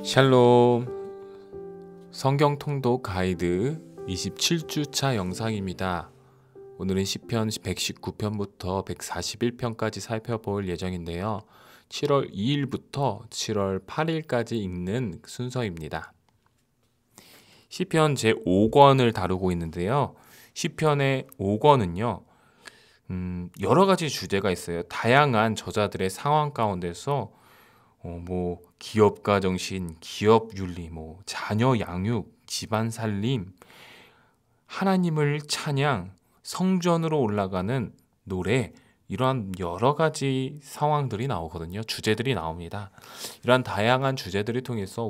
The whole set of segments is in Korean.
샬롬. 성경 통독 가이드 27주차 영상입니다. 오늘은 시편 119편부터 141편까지 살펴볼 예정인데요. 7월 2일부터 7월 8일까지 읽는 순서입니다. 시편 제5권을 다루고 있는데요. 시편의 5권은요. 여러 가지 주제가 있어요. 다양한 저자들의 상황 가운데서 기업가 정신, 기업 윤리, 자녀 양육, 집안 살림, 하나님을 찬양, 성전으로 올라가는 노래, 이러한 여러 가지 상황들이 나오거든요. 주제들이 나옵니다. 이러한 다양한 주제들을 통해서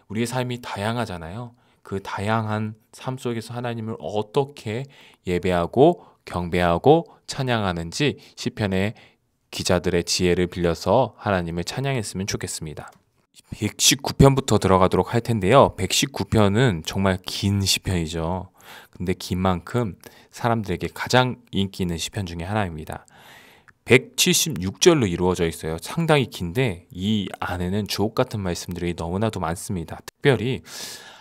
우리의 삶이 다양하잖아요. 그 다양한 삶 속에서 하나님을 어떻게 예배하고 경배하고 찬양하는지 시편의 기자들의 지혜를 빌려서 하나님을 찬양했으면 좋겠습니다. 119편부터 들어가도록 할 텐데요. 119편은 정말 긴 시편이죠. 근데 긴 만큼 사람들에게 가장 인기 있는 시편 중에 하나입니다. 176절로 이루어져 있어요. 상당히 긴데 이 안에는 주옥 같은 말씀들이 너무나도 많습니다. 특별히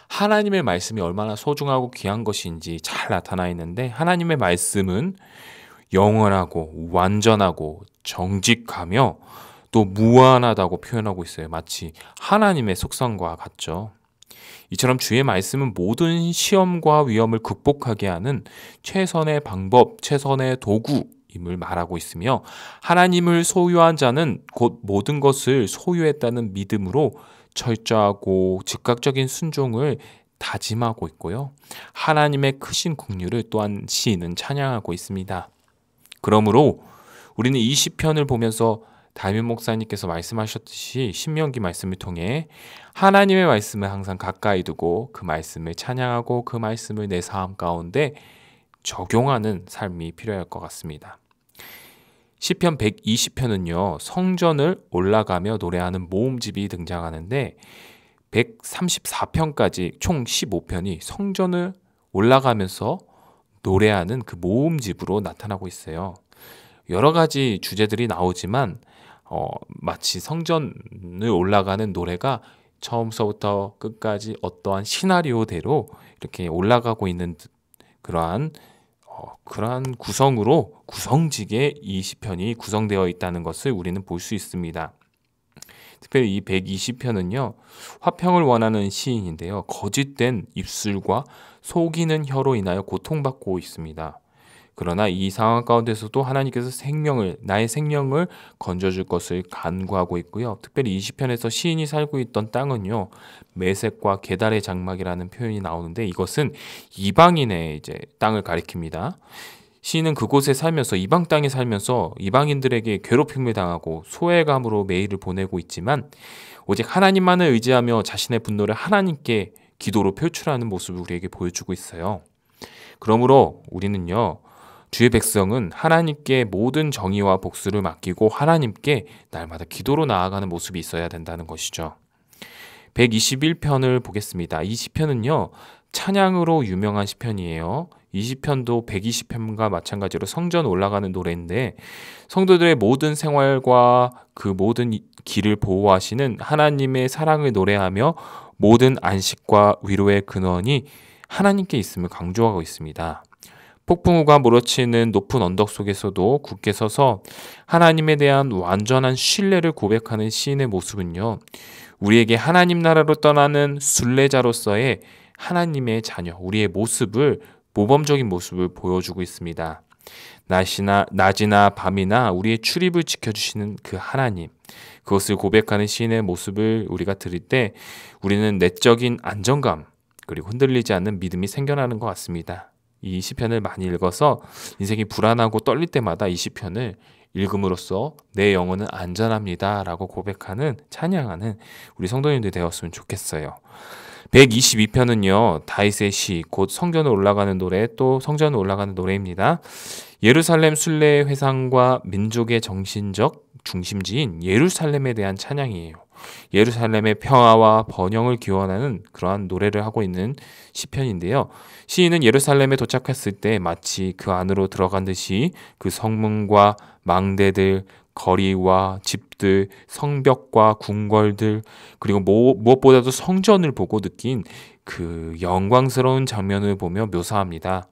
하나님의 말씀이 얼마나 소중하고 귀한 것인지 잘 나타나 있는데, 하나님의 말씀은 영원하고 완전하고 정직하며 또 무한하다고 표현하고 있어요. 마치 하나님의 속성과 같죠. 이처럼 주의 말씀은 모든 시험과 위험을 극복하게 하는 최선의 방법, 최선의 도구임을 말하고 있으며, 하나님을 소유한 자는 곧 모든 것을 소유했다는 믿음으로 철저하고 즉각적인 순종을 다짐하고 있고요. 하나님의 크신 긍휼을 또한 시인은 찬양하고 있습니다. 그러므로 우리는 이 시편을 보면서 담임 목사님께서 말씀하셨듯이 신명기 말씀을 통해 하나님의 말씀을 항상 가까이 두고 그 말씀을 찬양하고 그 말씀을 내 삶 가운데 적용하는 삶이 필요할 것 같습니다. 시편 120편은요, 성전을 올라가며 노래하는 모음집이 등장하는데 134편까지 총 15편이 성전을 올라가면서 노래하는 그 모음집으로 나타나고 있어요. 여러 가지 주제들이 나오지만 마치 성전을 올라가는 노래가 처음서부터 끝까지 어떠한 시나리오대로 이렇게 올라가고 있는 그러한 구성지게 이 시편이 구성되어 있다는 것을 우리는 볼 수 있습니다. 특별히 이 120편은요, 화평을 원하는 시인인데요, 거짓된 입술과 속이는 혀로 인하여 고통받고 있습니다. 그러나 이 상황 가운데서도 하나님께서 나의 생명을 건져줄 것을 간구하고 있고요. 특별히 이 시편에서 시인이 살고 있던 땅은요, 메섹과 게달의 장막이라는 표현이 나오는데, 이것은 이방인의 땅을 가리킵니다. 시인은 그곳에 살면서, 이방 땅에 살면서 이방인들에게 괴롭힘을 당하고 소외감으로 매일을 보내고 있지만, 오직 하나님만을 의지하며 자신의 분노를 하나님께 기도로 표출하는 모습을 우리에게 보여주고 있어요. 그러므로 우리는요, 주의 백성은 하나님께 모든 정의와 복수를 맡기고 하나님께 날마다 기도로 나아가는 모습이 있어야 된다는 것이죠. 121편을 보겠습니다. 이 시편은요, 찬양으로 유명한 시편이에요. 이 시편도 120편과 마찬가지로 성전 올라가는 노래인데, 성도들의 모든 생활과 그 모든 길을 보호하시는 하나님의 사랑을 노래하며 모든 안식과 위로의 근원이 하나님께 있음을 강조하고 있습니다. 폭풍우가 몰아치는 높은 언덕 속에서도 굳게 서서 하나님에 대한 완전한 신뢰를 고백하는 시인의 모습은요, 우리에게 하나님 나라로 떠나는 순례자로서의 하나님의 자녀, 우리의 모범적인 모습을 보여주고 있습니다. 낮이나 밤이나 우리의 출입을 지켜주시는 그 하나님, 그것을 고백하는 시인의 모습을 우리가 들을 때 우리는 내적인 안정감, 그리고 흔들리지 않는 믿음이 생겨나는 것 같습니다. 이 시편을 많이 읽어서 인생이 불안하고 떨릴 때마다 이 시편을 읽음으로써 내 영혼은 안전합니다 라고 고백하는, 찬양하는 우리 성도님들 되었으면 좋겠어요. 122편은요, 다윗의 시, 곧 성전을 올라가는 노래, 또 성전을 올라가는 노래입니다. 예루살렘 순례 회상과 민족의 정신적 중심지인 예루살렘에 대한 찬양이에요. 예루살렘의 평화와 번영을 기원하는 그러한 노래를 하고 있는 시편인데요. 시인은 예루살렘에 도착했을 때 마치 그 안으로 들어간 듯이 그 성문과 망대들, 거리와 집들, 성벽과 궁궐들, 그리고 무엇보다도 성전을 보고 느낀 그 영광스러운 장면을 보며 묘사합니다.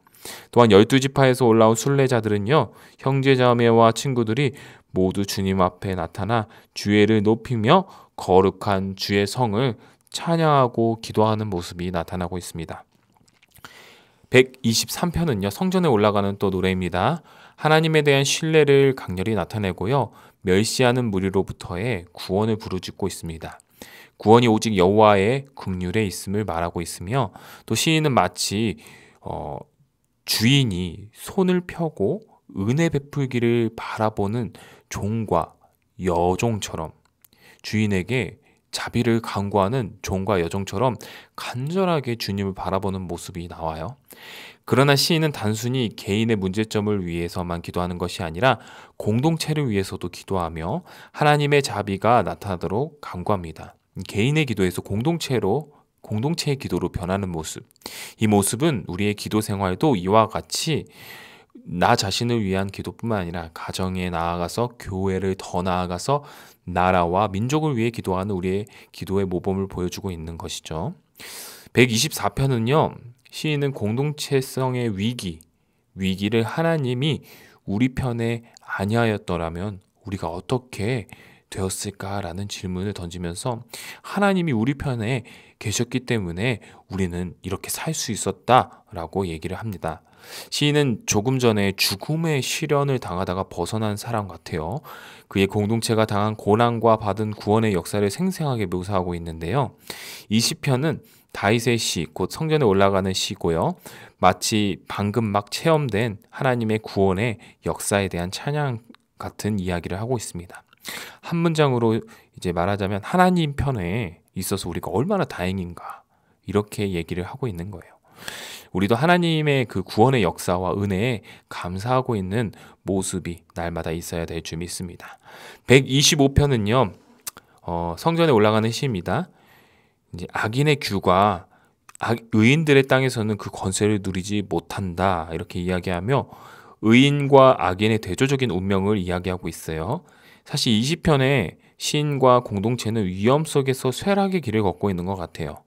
또한 12지파에서 올라온 순례자들은요, 형제자매와 친구들이 모두 주님 앞에 나타나 주의를 높이며 거룩한 주의 성을 찬양하고 기도하는 모습이 나타나고 있습니다. 123편은요, 성전에 올라가는 또 노래입니다. 하나님에 대한 신뢰를 강렬히 나타내고요, 멸시하는 무리로부터의 구원을 부르짖고 있습니다. 구원이 오직 여호와의 긍휼에 있음을 말하고 있으며, 또 시인은 마치 주인이 손을 펴고 은혜 베풀기를 바라보는 종과 여종처럼, 주인에게 자비를 강구하는 종과 여종처럼 간절하게 주님을 바라보는 모습이 나와요. 그러나 시인은 단순히 개인의 문제점을 위해서만 기도하는 것이 아니라 공동체를 위해서도 기도하며 하나님의 자비가 나타나도록 간구합니다. 개인의 기도에서 공동체의 기도로 변하는 모습. 이 모습은 우리의 기도 생활도 이와 같이 나 자신을 위한 기도뿐만 아니라 가정에 나아가서, 교회를 더 나아가서 나라와 민족을 위해 기도하는 우리의 기도의 모범을 보여주고 있는 것이죠. 124편은요, 시인은 공동체성의 위기를 하나님이 우리 편에 아니하였더라면 우리가 어떻게 되었을까라는 질문을 던지면서, 하나님이 우리 편에 계셨기 때문에 우리는 이렇게 살 수 있었다라고 얘기를 합니다. 시인은 조금 전에 죽음의 시련을 당하다가 벗어난 사람 같아요. 그의 공동체가 당한 고난과 받은 구원의 역사를 생생하게 묘사하고 있는데요. 이 시편은 다윗의 시, 곧 성전에 올라가는 시고요, 마치 방금 막 체험된 하나님의 구원의 역사에 대한 찬양 같은 이야기를 하고 있습니다. 한 문장으로 이제 말하자면, 하나님 편에 있어서 우리가 얼마나 다행인가, 이렇게 얘기를 하고 있는 거예요. 우리도 하나님의 그 구원의 역사와 은혜에 감사하고 있는 모습이 날마다 있어야 될 줄 믿습니다. 125편은요, 성전에 올라가는 시입니다. 이제 악인의 규가 의인들의 땅에서는 그 권세를 누리지 못한다, 이렇게 이야기하며 의인과 악인의 대조적인 운명을 이야기하고 있어요. 사실 이 시편에 시인과 공동체는 위험 속에서 쇠락의 길을 걷고 있는 것 같아요.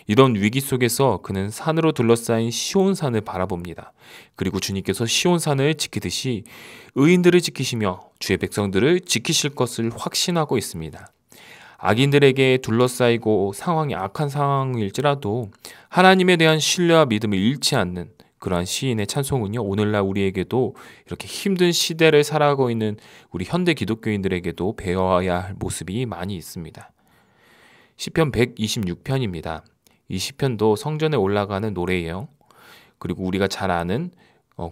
이런 위기 속에서 그는 산으로 둘러싸인 시온산을 바라봅니다. 그리고 주님께서 시온산을 지키듯이 의인들을 지키시며 주의 백성들을 지키실 것을 확신하고 있습니다. 악인들에게 둘러싸이고 상황이 악한 상황일지라도 하나님에 대한 신뢰와 믿음을 잃지 않는 그러한 시인의 찬송은요, 오늘날 우리에게도, 이렇게 힘든 시대를 살아가고 있는 우리 현대 기독교인들에게도 배워야 할 모습이 많이 있습니다. 시편 126편입니다. 이 시편도 성전에 올라가는 노래예요. 그리고 우리가 잘 아는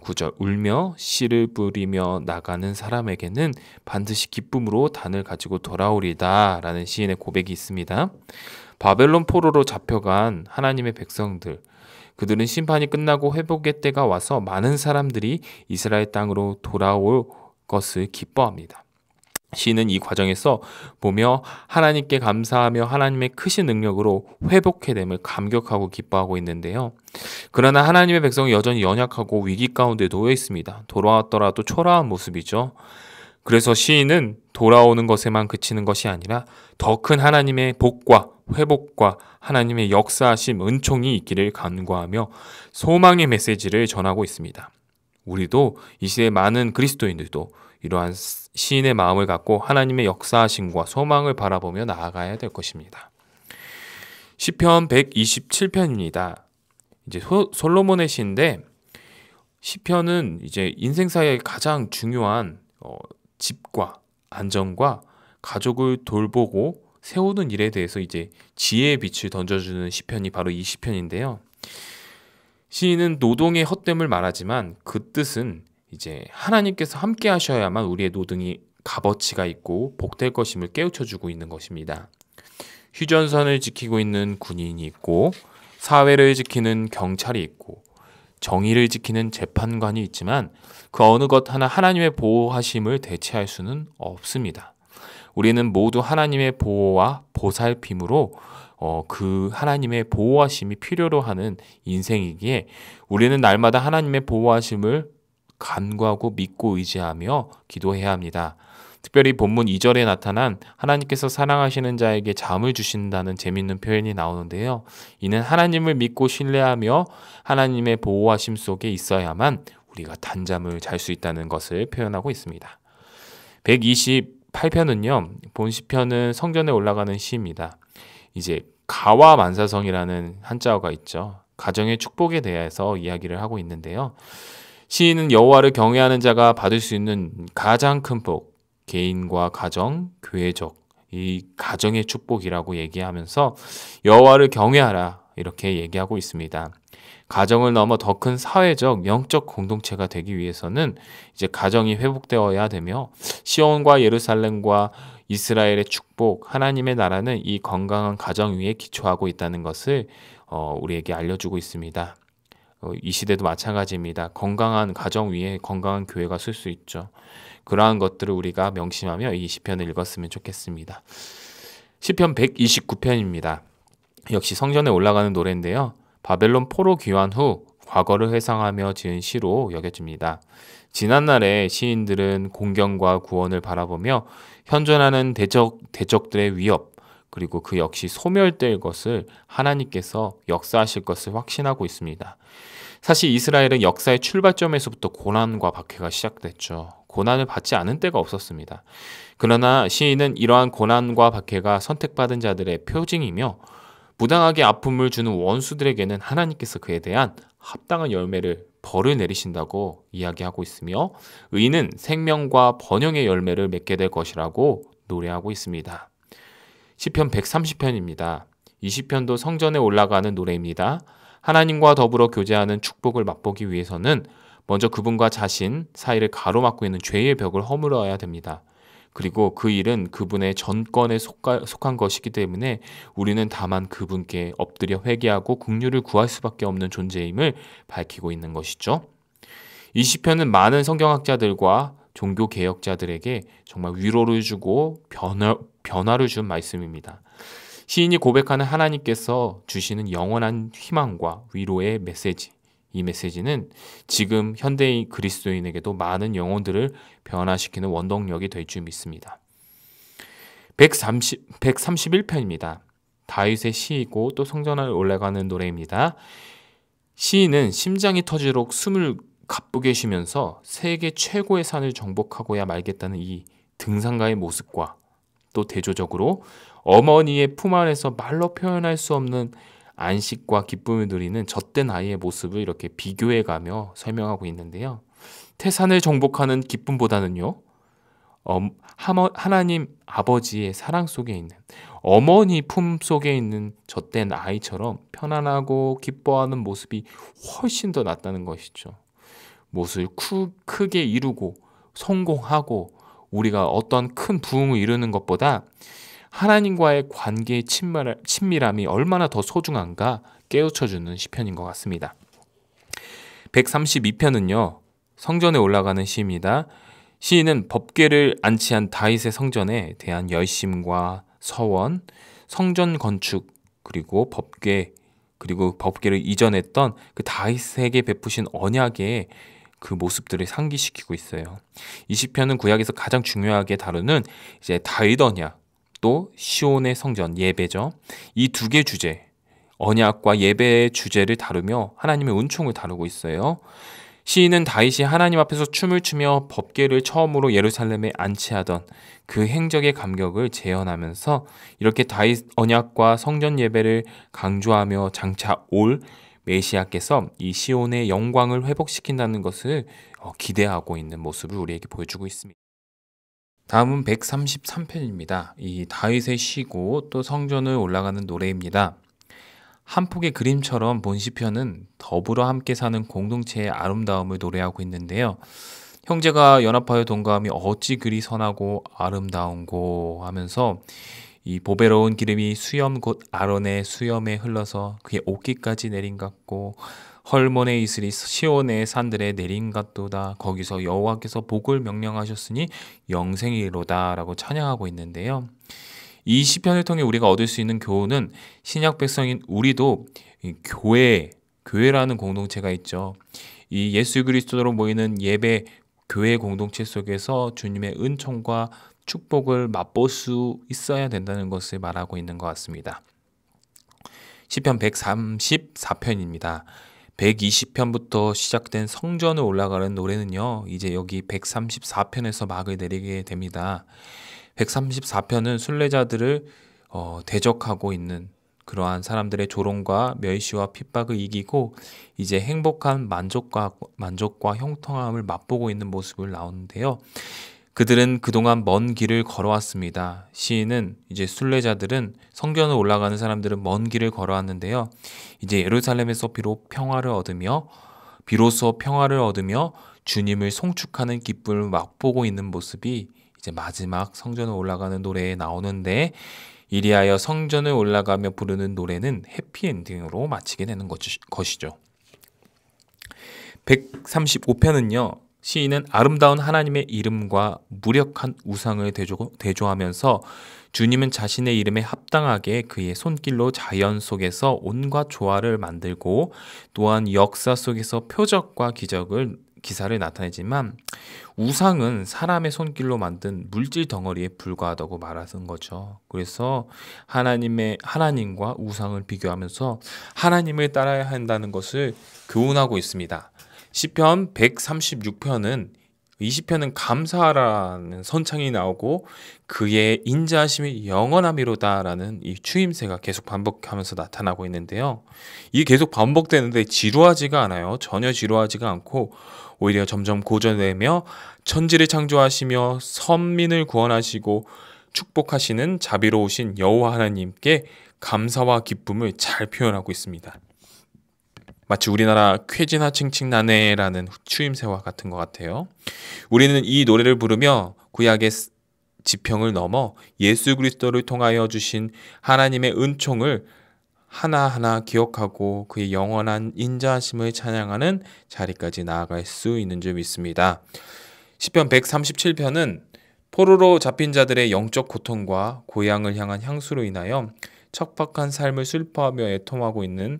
구절, 울며 씨를 뿌리며 나가는 사람에게는 반드시 기쁨으로 단을 가지고 돌아오리다 라는 시인의 고백이 있습니다. 바벨론 포로로 잡혀간 하나님의 백성들, 그들은 심판이 끝나고 회복의 때가 와서 많은 사람들이 이스라엘 땅으로 돌아올 것을 기뻐합니다. 시인은 이 과정에서 보며 하나님께 감사하며 하나님의 크신 능력으로 회복해냄을 감격하고 기뻐하고 있는데요. 그러나 하나님의 백성은 여전히 연약하고 위기 가운데 놓여 있습니다. 돌아왔더라도 초라한 모습이죠. 그래서 시인은 돌아오는 것에만 그치는 것이 아니라 더 큰 하나님의 복과 회복과 하나님의 역사하심, 은총이 있기를 간구하며 소망의 메시지를 전하고 있습니다. 우리도 이 시대의 많은 그리스도인들도 이러한 시인의 마음을 갖고 하나님의 역사하심과 소망을 바라보며 나아가야 될 것입니다. 시편 127편입니다. 이제 솔로몬의 시인데, 시편은 이제 인생사의 가장 중요한 집과 안정과 가족을 돌보고 세우는 일에 대해서 이제 지혜의 빛을 던져주는 시편이 바로 이 시편인데요. 시인은 노동의 헛됨을 말하지만 그 뜻은 이제 하나님께서 함께 하셔야만 우리의 노동이 값어치가 있고 복될 것임을 깨우쳐주고 있는 것입니다. 휴전선을 지키고 있는 군인이 있고, 사회를 지키는 경찰이 있고, 정의를 지키는 재판관이 있지만 그 어느 것 하나 하나님의 보호하심을 대체할 수는 없습니다. 우리는 모두 하나님의 보호와 보살핌으로 그 하나님의 보호하심이 필요로 하는 인생이기에 우리는 날마다 하나님의 보호하심을 간구하고 믿고 의지하며 기도해야 합니다. 특별히 본문 2절에 나타난 하나님께서 사랑하시는 자에게 잠을 주신다는 재미있는 표현이 나오는데요. 이는 하나님을 믿고 신뢰하며 하나님의 보호하심 속에 있어야만 우리가 단잠을 잘 수 있다는 것을 표현하고 있습니다. 128편은요. 본 시편은 성전에 올라가는 시입니다. 이제 가와 만사성이라는 한자어가 있죠. 가정의 축복에 대해서 이야기를 하고 있는데요. 시인은 여호와를 경외하는 자가 받을 수 있는 가장 큰 복, 개인과 가정, 교회적, 이 가정의 축복이라고 얘기하면서 여호와를 경외하라 이렇게 얘기하고 있습니다. 가정을 넘어 더 큰 사회적, 영적 공동체가 되기 위해서는 이제 가정이 회복되어야 되며 시온과 예루살렘과 이스라엘의 축복, 하나님의 나라는 이 건강한 가정 위에 기초하고 있다는 것을 우리에게 알려주고 있습니다. 이 시대도 마찬가지입니다. 건강한 가정 위에 건강한 교회가 설 수 있죠. 그러한 것들을 우리가 명심하며 이 시편을 읽었으면 좋겠습니다. 시편 129편입니다. 역시 성전에 올라가는 노래인데요. 바벨론 포로 귀환 후 과거를 회상하며 지은 시로 여겨집니다. 지난날의 시인들은 공경과 구원을 바라보며 현존하는 대적들의 위협, 그리고 그 역시 소멸될 것을 하나님께서 역사하실 것을 확신하고 있습니다. 사실 이스라엘은 역사의 출발점에서부터 고난과 박해가 시작됐죠. 고난을 받지 않은 때가 없었습니다. 그러나 시인은 이러한 고난과 박해가 선택받은 자들의 표징이며 부당하게 아픔을 주는 원수들에게는 하나님께서 그에 대한 합당한 벌을 내리신다고 이야기하고 있으며 의인은 생명과 번영의 열매를 맺게 될 것이라고 노래하고 있습니다. 시편 130편입니다. 이 시편도 성전에 올라가는 노래입니다. 하나님과 더불어 교제하는 축복을 맛보기 위해서는 먼저 그분과 자신 사이를 가로막고 있는 죄의 벽을 허물어야 됩니다. 그리고 그 일은 그분의 전권에 속한 것이기 때문에 우리는 다만 그분께 엎드려 회개하고 긍휼을 구할 수밖에 없는 존재임을 밝히고 있는 것이죠. 이 시편은 많은 성경학자들과 종교 개혁자들에게 정말 위로를 주고 변화를 준 말씀입니다. 시인이 고백하는 하나님께서 주시는 영원한 희망과 위로의 메시지, 이 메시지는 지금 현대인 그리스도인에게도 많은 영혼들을 변화시키는 원동력이 될 줄 믿습니다. 131편입니다. 다윗의 시이고 또 성전에 올라가는 노래입니다. 시인은 심장이 터지도록 숨을 가쁘게 쉬면서 세계 최고의 산을 정복하고야 말겠다는 이 등산가의 모습과 또 대조적으로 어머니의 품 안에서 말로 표현할 수 없는 안식과 기쁨을 누리는 젖된 아이의 모습을 이렇게 비교해가며 설명하고 있는데요. 태산을 정복하는 기쁨보다는요, 하나님 아버지의 사랑 속에 있는 어머니 품 속에 있는 젖된 아이처럼 편안하고 기뻐하는 모습이 훨씬 더 낫다는 것이죠. 무엇을 크게 이루고 성공하고 우리가 어떤 큰 부흥을 이루는 것보다 하나님과의 관계의 친밀함이 얼마나 더 소중한가 깨우쳐주는 시편인 것 같습니다. 132편은요. 성전에 올라가는 시입니다. 시인은 법궤를 안치한 다윗의 성전에 대한 열심과 서원, 성전 건축, 그리고 법궤를 이전했던 그 다윗에게 베푸신 언약의 그 모습들을 상기시키고 있어요. 이 시편은 구약에서 가장 중요하게 다루는 이제 다윗 언약, 또 시온의 성전, 예배죠. 이 두 개 주제, 언약과 예배의 주제를 다루며 하나님의 은총을 다루고 있어요. 시인은 다윗이 하나님 앞에서 춤을 추며 법궤를 처음으로 예루살렘에 안치하던 그 행적의 감격을 재현하면서 이렇게 다윗 언약과 성전 예배를 강조하며 장차 올 메시아께서 이 시온의 영광을 회복시킨다는 것을 기대하고 있는 모습을 우리에게 보여주고 있습니다. 다음은 133편입니다. 이 다윗의 시고 또 성전을 올라가는 노래입니다. 한 폭의 그림처럼 본 시편은 더불어 함께 사는 공동체의 아름다움을 노래하고 있는데요. 형제가 연합하여 동거하며 어찌 그리 선하고 아름다운고 하면서 이 보배로운 기름이 수염 곧 아론의 수염에 흘러서 그의 옷깃까지 내린 같고 헐몬의 이슬이 시온의 산들에 내린 같도다. 거기서 여호와께서 복을 명령하셨으니 영생이로다 라고 찬양하고 있는데요. 이 시편을 통해 우리가 얻을 수 있는 교훈은 신약 백성인 우리도 교회라는 공동체가 있죠. 이 예수 그리스도로 모이는 예배 교회 공동체 속에서 주님의 은총과 축복을 맛볼 수 있어야 된다는 것을 말하고 있는 것 같습니다. 시편 134편입니다. 120편부터 시작된 성전을 올라가는 노래는요, 이제 여기 134편에서 막을 내리게 됩니다. 134편은 순례자들을 대적하고 있는 그러한 사람들의 조롱과 멸시와 핍박을 이기고 이제 행복한 만족과 형통함을 맛보고 있는 모습을 나오는데요. 그들은 그동안 먼 길을 걸어왔습니다. 시인은 이제 순례자들은 성전을 올라가는 사람들은 먼 길을 걸어왔는데요. 이제 예루살렘에서 비로소 평화를 얻으며 주님을 송축하는 기쁨을 맛보고 있는 모습이 이제 마지막 성전을 올라가는 노래에 나오는데, 이리하여 성전을 올라가며 부르는 노래는 해피엔딩으로 마치게 되는 것이죠. 135편은요. 시인은 아름다운 하나님의 이름과 무력한 우상을 대조하면서 주님은 자신의 이름에 합당하게 그의 손길로 자연 속에서 온갖 조화를 만들고 또한 역사 속에서 표적과 기사를 나타내지만 우상은 사람의 손길로 만든 물질 덩어리에 불과하다고 말하는 거죠. 그래서 하나님과 우상을 비교하면서 하나님을 따라야 한다는 것을 교훈하고 있습니다. 시편 136편은 20편은 감사하라는 선창이 나오고 그의 인자하심이 영원하미로다라는 이 추임새가 계속 반복하면서 나타나고 있는데요. 이게 계속 반복되는데 지루하지가 않아요. 전혀 지루하지가 않고 오히려 점점 고전되며 천지를 창조하시며 선민을 구원하시고 축복하시는 자비로우신 여호와 하나님께 감사와 기쁨을 잘 표현하고 있습니다. 마치 우리나라 쾌지나 칭칭나네라는 추임새와 같은 것 같아요. 우리는 이 노래를 부르며 구약의 지평을 넘어 예수 그리스도를 통하여 주신 하나님의 은총을 하나하나 기억하고 그의 영원한 인자하심을 찬양하는 자리까지 나아갈 수 있는 줄 믿습니다. 시편 137편은 포로로 잡힌 자들의 영적 고통과 고향을 향한 향수로 인하여 척박한 삶을 슬퍼하며 애통하고 있는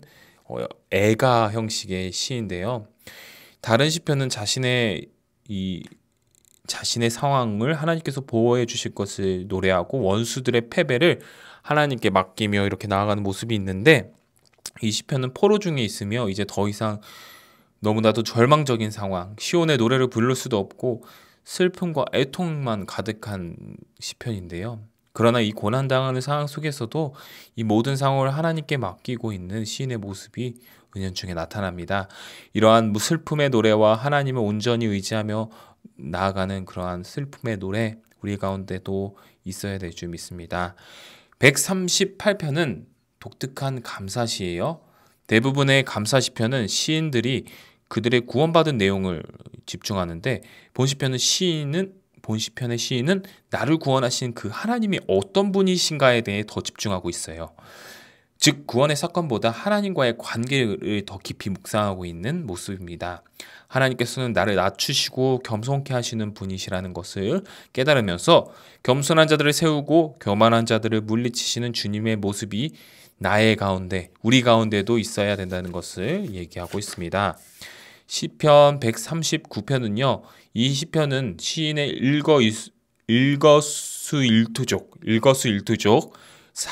애가 형식의 시인데요. 다른 시편은 자신의 상황을 하나님께서 보호해 주실 것을 노래하고 원수들의 패배를 하나님께 맡기며 이렇게 나아가는 모습이 있는데, 이 시편은 포로 중에 있으며 이제 더 이상 너무나도 절망적인 상황, 시온의 노래를 부를 수도 없고 슬픔과 애통만 가득한 시편인데요. 그러나 이 고난당하는 상황 속에서도 이 모든 상황을 하나님께 맡기고 있는 시인의 모습이 은연중에 나타납니다. 이러한 슬픔의 노래와 하나님을 온전히 의지하며 나아가는 그러한 슬픔의 노래, 우리 가운데도 있어야 될 줄 믿습니다. 138편은 독특한 감사시예요. 대부분의 감사시편은 시인들이 그들의 구원받은 내용을 집중하는데, 본시편의 시인은 나를 구원하신 그 하나님이 어떤 분이신가에 대해 더 집중하고 있어요. 즉 구원의 사건보다 하나님과의 관계를 더 깊이 묵상하고 있는 모습입니다. 하나님께서는 나를 낮추시고 겸손케 하시는 분이시라는 것을 깨달으면서 겸손한 자들을 세우고 교만한 자들을 물리치시는 주님의 모습이 나의 가운데, 우리 가운데도 있어야 된다는 것을 얘기하고 있습니다. 시편 139편은요. 이 시편은 시인의 일거수일투족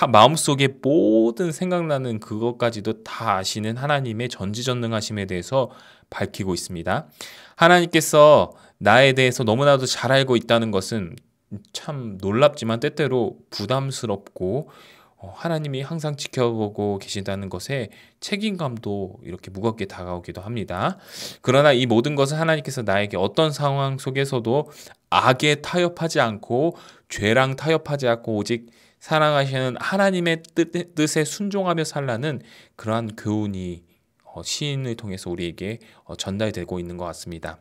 마음속에 모든 생각나는 그것까지도 다 아시는 하나님의 전지전능하심에 대해서 밝히고 있습니다. 하나님께서 나에 대해서 너무나도 잘 알고 있다는 것은 참 놀랍지만 때때로 부담스럽고 하나님이 항상 지켜보고 계신다는 것에 책임감도 이렇게 무겁게 다가오기도 합니다. 그러나 이 모든 것은 하나님께서 나에게 어떤 상황 속에서도 악에 타협하지 않고 죄랑 타협하지 않고 오직 사랑하시는 하나님의 뜻에 순종하며 살라는 그러한 교훈이 시인을 통해서 우리에게 전달되고 있는 것 같습니다.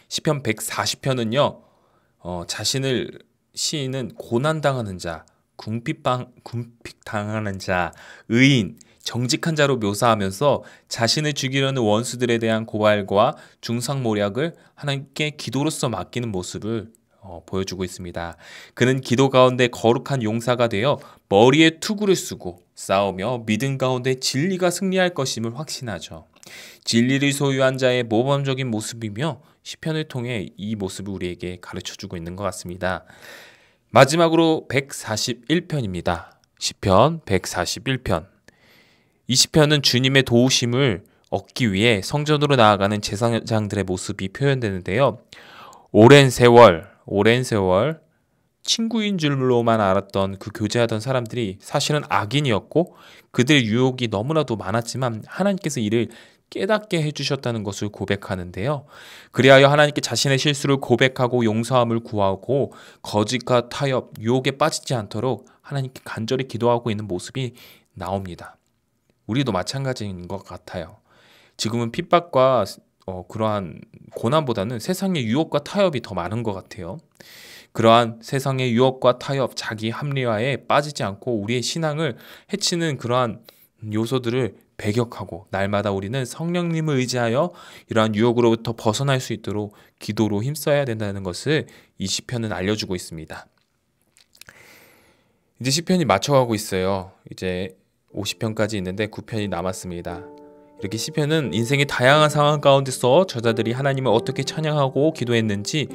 시편 140편은요. 시인은 고난당하는 자, 궁핍당하는 자, 의인, 정직한 자로 묘사하면서 자신을 죽이려는 원수들에 대한 고발과 중상모략을 하나님께 기도로서 맡기는 모습을 보여주고 있습니다. 그는 기도 가운데 거룩한 용사가 되어 머리에 투구를 쓰고 싸우며 믿음 가운데 진리가 승리할 것임을 확신하죠. 진리를 소유한 자의 모범적인 모습이며 시편을 통해 이 모습을 우리에게 가르쳐주고 있는 것 같습니다. 마지막으로 141편입니다. 시편 141편. 이 시편은 주님의 도우심을 얻기 위해 성전으로 나아가는 제사장들의 모습이 표현되는데요. 오랜 세월 친구인 줄로만 알았던 그 교제하던 사람들이 사실은 악인이었고 그들의 유혹이 너무나도 많았지만 하나님께서 이를 깨닫게 해주셨다는 것을 고백하는데요. 그리하여 하나님께 자신의 실수를 고백하고 용서함을 구하고 거짓과 타협, 유혹에 빠지지 않도록 하나님께 간절히 기도하고 있는 모습이 나옵니다. 우리도 마찬가지인 것 같아요. 지금은 핍박과 그러한 고난보다는 세상의 유혹과 타협이 더 많은 것 같아요. 그러한 세상의 유혹과 타협, 자기 합리화에 빠지지 않고 우리의 신앙을 해치는 그러한 요소들을 배격하고 날마다 우리는 성령님을 의지하여 이러한 유혹으로부터 벗어날 수 있도록 기도로 힘써야 된다는 것을 이 시편은 알려주고 있습니다. 이제 시편이 맞춰가고 있어요. 이제 50편까지 있는데 9편이 남았습니다. 이렇게 시편은 인생의 다양한 상황 가운데서 저자들이 하나님을 어떻게 찬양하고 기도했는지,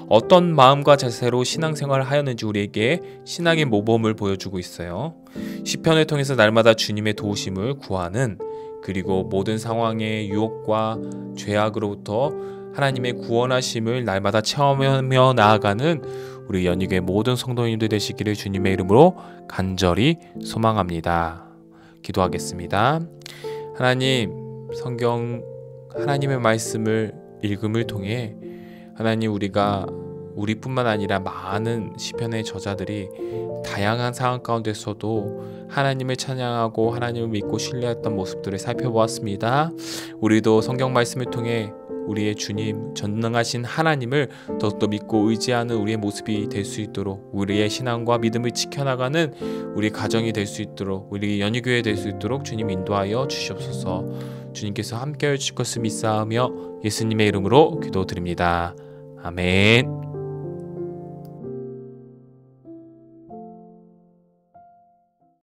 어떤 마음과 자세로 신앙생활을 하였는지 우리에게 신앙의 모범을 보여주고 있어요. 시편을 통해서 날마다 주님의 도우심을 구하는, 그리고 모든 상황의 유혹과 죄악으로부터 하나님의 구원하심을 날마다 체험하며 나아가는 우리 연희교회 모든 성도님들 되시기를 주님의 이름으로 간절히 소망합니다. 기도하겠습니다. 하나님, 성경 하나님의 말씀을 읽음을 통해 하나님, 우리뿐만 아니라 많은 시편의 저자들이 다양한 상황 가운데서도 하나님을 찬양하고 하나님을 믿고 신뢰했던 모습들을 살펴보았습니다. 우리도 성경 말씀을 통해 우리의 주님, 전능하신 하나님을 더욱더 믿고 의지하는 우리의 모습이 될 수 있도록, 우리의 신앙과 믿음을 지켜나가는 우리 가정이 될 수 있도록, 우리 연희교회 될 수 있도록 주님 인도하여 주시옵소서. 주님께서 함께하여 주실 것을 믿사오며 예수님의 이름으로 기도드립니다. 아멘.